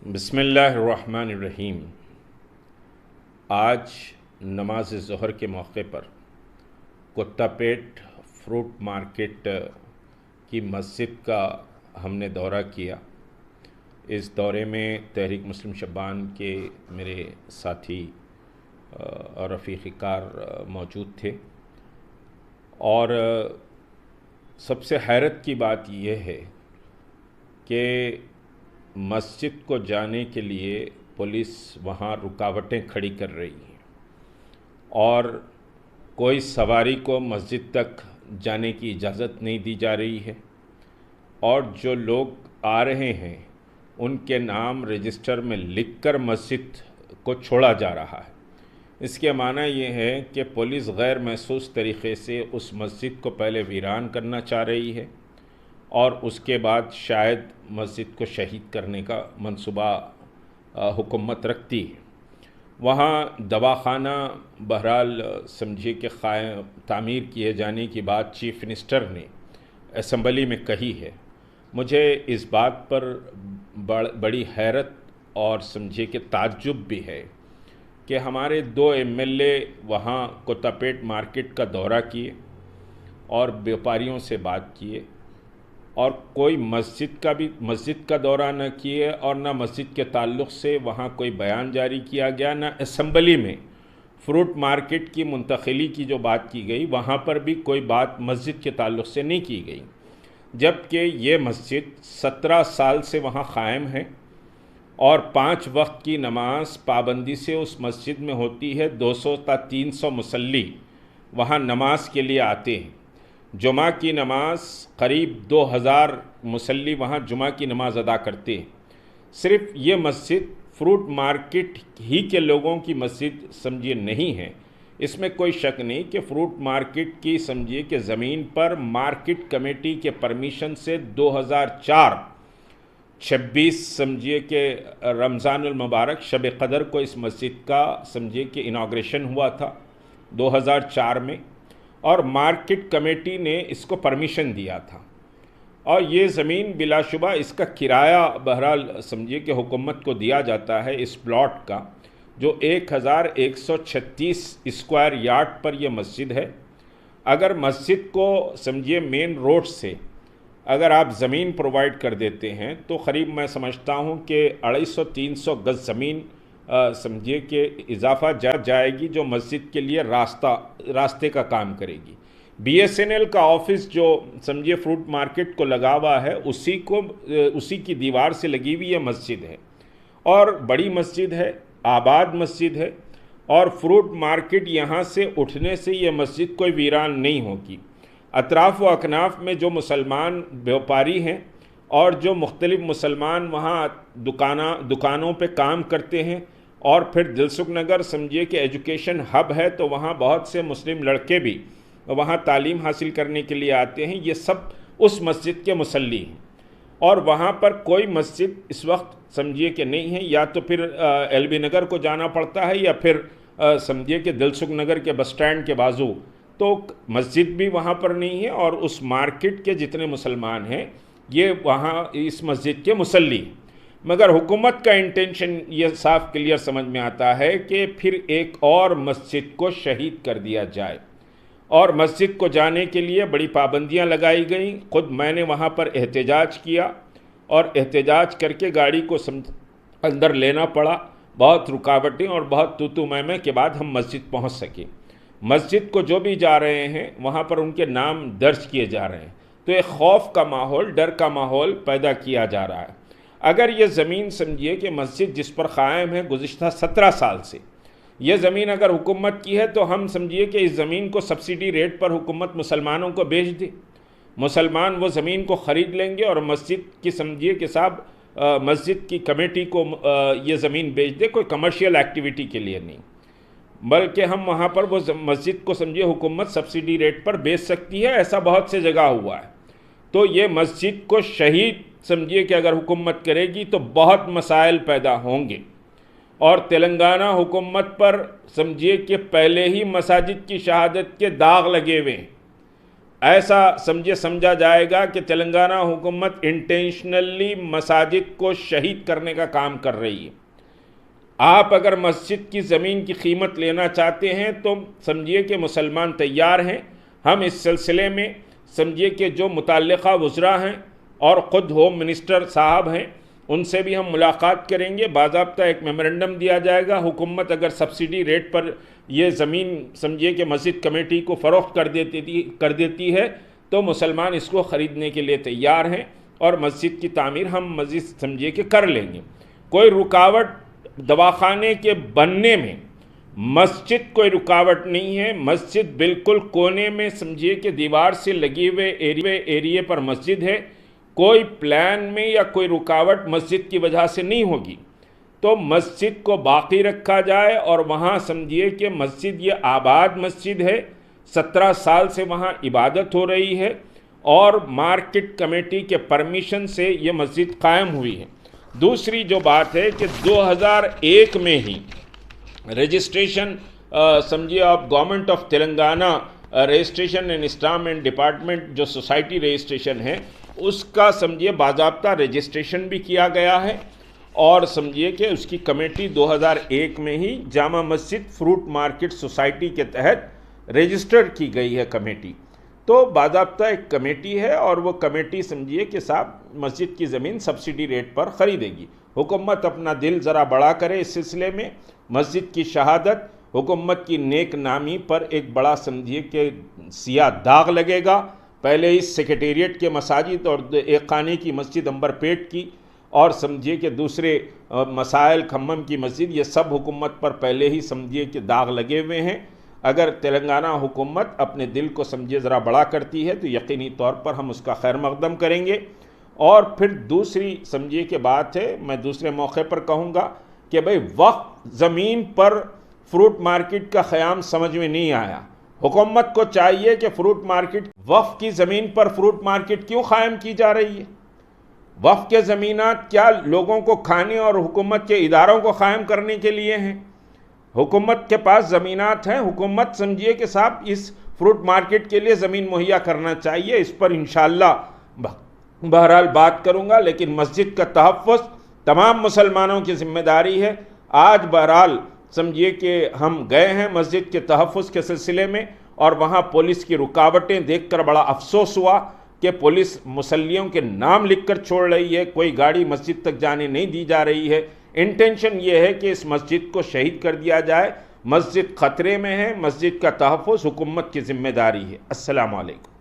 बिस्मिल्लाहिर्रहमानिर्रहीम। आज नमाज ज़ोहर के मौके पर कुत्तापेट फ्रूट मार्केट की मस्जिद का हमने दौरा किया। इस दौरे में तहरीक मुस्लिम शबान के मेरे साथी और रफ़ीक़ कार मौजूद थे। और सबसे हैरत की बात यह है कि मस्जिद को जाने के लिए पुलिस वहाँ रुकावटें खड़ी कर रही है और कोई सवारी को मस्जिद तक जाने की इजाज़त नहीं दी जा रही है और जो लोग आ रहे हैं उनके नाम रजिस्टर में लिखकर मस्जिद को छोड़ा जा रहा है। इसके माना ये है कि पुलिस गैर महसूस तरीक़े से उस मस्जिद को पहले वीरान करना चाह रही है और उसके बाद शायद मस्जिद को शहीद करने का मंसूबा हुकूमत रखती है। वहाँ दवाखाना बहरहाल समझिए कि तामीर किए जाने की बात चीफ़ मिनिस्टर ने असम्बली में कही है। मुझे इस बात पर बड़ी हैरत और समझिए कि ताज्जुब भी है कि हमारे 2 MLA वहाँ कुत्तापेट मार्केट का दौरा किए और व्यापारियों से बात किए और कोई मस्जिद का दौरा न किए और न मस्जिद के ताल्लुक़ से वहाँ कोई बयान जारी किया गया, न असम्बली में फ्रूट मार्केट की मुंतकिली की जो बात की गई वहाँ पर भी कोई बात मस्जिद के ताल्लुक़ से नहीं की गई। जबकि ये मस्जिद 17 साल से वहाँ क़ायम है और 5 वक्त की नमाज पाबंदी से उस मस्जिद में होती है। 200 ता 300 मुसल्ली वहाँ नमाज के लिए आते हैं। जुमा की नमाज करीब 2000 मुसल्ली वहाँ जुमा की नमाज़ अदा करते हैं। सिर्फ ये मस्जिद फ्रूट मार्केट ही के लोगों की मस्जिद समझिए नहीं है, इसमें कोई शक नहीं कि फ्रूट मार्केट की समझिए कि ज़मीन पर मार्केट कमेटी के परमिशन से 2004 26 समझिए कि रमज़ानुल मुबारक शब क़दर को इस मस्जिद का समझिए कि इनाग्रेशन हुआ था 2004 में और मार्केट कमेटी ने इसको परमिशन दिया था और ये ज़मीन बिलाशुबा इसका किराया बहरहाल समझिए कि हुकूमत को दिया जाता है इस प्लॉट का, जो 1136 स्क्वायर यार्ड पर यह मस्जिद है। अगर मस्जिद को समझिए मेन रोड से अगर आप ज़मीन प्रोवाइड कर देते हैं तो क़रीब मैं समझता हूँ कि 250-300 गज़ ज़मीन समझिए कि इजाफ़ा जाएगी जो मस्जिद के लिए रास्ते का काम करेगी। BSNL का ऑफिस जो समझिए फ्रूट मार्केट को लगा हुआ है उसी की दीवार से लगी हुई ये मस्जिद है और बड़ी मस्जिद है, आबाद मस्जिद है और फ्रूट मार्केट यहाँ से उठने से ये मस्जिद कोई वीरान नहीं होगी। अतराफ़ व अकनाफ़ में जो मुसलमान व्यापारी हैं और जो मुख्तलिफ़ मुसलमान वहाँ दुकानों पे काम करते हैं और फिर दिलसुख नगर समझिए कि एजुकेशन हब है तो वहाँ बहुत से मुस्लिम लड़के भी वहाँ तालीम हासिल करने के लिए आते हैं। ये सब उस मस्जिद के मुसल्ली हैं और वहाँ पर कोई मस्जिद इस वक्त समझिए कि नहीं है, या तो फिर LB नगर को जाना पड़ता है या फिर समझिए कि दिलसुख नगर के बस स्टैंड के बाजू तो मस्जिद भी वहाँ पर नहीं है और उस मार्केट के जितने मुसलमान हैं ये वहाँ इस मस्जिद के मुसल्ली। मगर हुकूमत का इंटेंशन ये साफ क्लियर समझ में आता है कि फिर एक और मस्जिद को शहीद कर दिया जाए और मस्जिद को जाने के लिए बड़ी पाबंदियां लगाई गई। ख़ुद मैंने वहाँ पर एहतजाज किया और एहतजाज करके गाड़ी को अंदर लेना पड़ा। बहुत रुकावटें और बहुत तू मैं के बाद हम मस्जिद पहुँच सके। मस्जिद को जो भी जा रहे हैं वहाँ पर उनके नाम दर्ज किए जा रहे हैं तो एक खौफ का माहौल, डर का माहौल पैदा किया जा रहा है। अगर ये ज़मीन समझिए कि मस्जिद जिस पर क़ायम है गुज़िश्ता 17 साल से ये ज़मीन अगर हुकूमत की है तो हम समझिए कि इस ज़मीन को सब्सिडी रेट पर हुकूमत मुसलमानों को बेच दे, मुसलमान वो ज़मीन को ख़रीद लेंगे और मस्जिद की समझिए कि साहब मस्जिद की कमेटी को ये ज़मीन बेच दे, कोई कमर्शियल एक्टिविटी के लिए नहीं, बल्कि हम वहाँ पर वो मस्जिद को समझिए हुकूमत सब्सिडी रेट पर बेच सकती है। ऐसा बहुत से जगह हुआ है। तो ये मस्जिद को शहीद समझिए कि अगर हुकूमत करेगी तो बहुत मसाइल पैदा होंगे और तेलंगाना हुकूमत पर समझिए कि पहले ही मसाजिद की शहादत के दाग लगे हुए हैं ऐसा समझा जाएगा कि तेलंगाना हुकूमत इंटेंशनली मसाजिद को शहीद करने का काम कर रही है। आप अगर मस्जिद की ज़मीन की कीमत लेना चाहते हैं तो समझिए कि मुसलमान तैयार हैं। हम इस सिलसिले में समझिए कि जो मुतल्लिक़ा वज़रा हैं और ख़ुद होम मिनिस्टर साहब हैं उनसे भी हम मुलाकात करेंगे। बाज़ाब्ता एक मेमोरेंडम दिया जाएगा। हुकूमत अगर सब्सिडी रेट पर ये ज़मीन समझिए कि मस्जिद कमेटी को फ़रोख्त कर देती है तो मुसलमान इसको ख़रीदने के लिए तैयार हैं और मस्जिद की तामीर हम मस्जिद समझिए कि कर लेंगे। कोई रुकावट दवाखाने के बनने में मस्जिद कोई रुकावट नहीं है। मस्जिद बिल्कुल कोने में समझिए कि दीवार से लगे हुए एरिए पर मस्जिद है। कोई प्लान में या कोई रुकावट मस्जिद की वजह से नहीं होगी। तो मस्जिद को बाकी रखा जाए और वहाँ समझिए कि मस्जिद ये आबाद मस्जिद है, 17 साल से वहाँ इबादत हो रही है और मार्केट कमेटी के परमिशन से ये मस्जिद कायम हुई है। दूसरी जो बात है कि 2001 में ही रजिस्ट्रेशन समझिए आप government of Telangana registration and Islam department जो सोसाइटी रजिस्ट्रेशन है उसका समझिए बाज़ाब्ता रजिस्ट्रेशन भी किया गया है और समझिए कि उसकी कमेटी 2001 में ही Jama Masjid fruit market society के तहत रजिस्टर की गई है कमेटी। तो बाज़ाब्ता एक कमेटी है और वो कमेटी समझिए कि साहब मस्जिद की ज़मीन सब्सिडी रेट पर ख़रीदेगी। हुकूमत अपना दिल ज़रा बड़ा करे इस सिलसिले में। मस्जिद की शहादत हुकूमत की नेक नामी पर एक बड़ा समझिए कि सियाह दाग लगेगा। पहले इस सेक्रेटेरिएट के मसाजिद और एक खाने की मस्जिद अंबरपेट की और समझिए कि दूसरे मसाइल खम्मम की मस्जिद, ये सब हुकूमत पर पहले ही समझिए कि दाग लगे हुए हैं। अगर तेलंगाना हुकूमत अपने दिल को समझिए ज़रा बड़ा करती है तो यकीनी तौर पर हम उसका खैर मकदम करेंगे। और फिर दूसरी समझिए कि बात है, मैं दूसरे मौके पर कहूँगा कि भाई वक्फ ज़मीन पर फ्रूट मार्केट का क़याम समझ में नहीं आया। हुकूमत को चाहिए कि फ्रूट मार्केट वक्फ की ज़मीन पर फ्रूट मार्केट क्यों क़ायम की जा रही है? वक्फ के ज़मीनात क्या लोगों को खाने और हुकूमत के इदारों को क़ायम करने के लिए हैं? हुकूमत के पास ज़मीनात हैं। हुकूमत समझिए कि साहब इस फ्रूट मार्केट के लिए ज़मीन मुहैया करना चाहिए। इस पर इंशाअल्लाह बहरहाल बात करूँगा। लेकिन मस्जिद का तहफ़्फ़ुज़ तमाम मुसलमानों की ज़िम्मेदारी है। आज बहरहाल समझिए कि हम गए हैं मस्जिद के तहफ़्फ़ुज़ के सिलसिले में और वहाँ पुलिस की रुकावटें देखकर बड़ा अफसोस हुआ कि पुलिस मुसल्लियों के नाम लिखकर छोड़ रही है, कोई गाड़ी मस्जिद तक जाने नहीं दी जा रही है। इंटेंशन ये है कि इस मस्जिद को शहीद कर दिया जाए। मस्जिद ख़तरे में है। मस्जिद का तहफ़्फ़ुज़ हुकूमत की ज़िम्मेदारी है। अस्सलामु अलैकुम।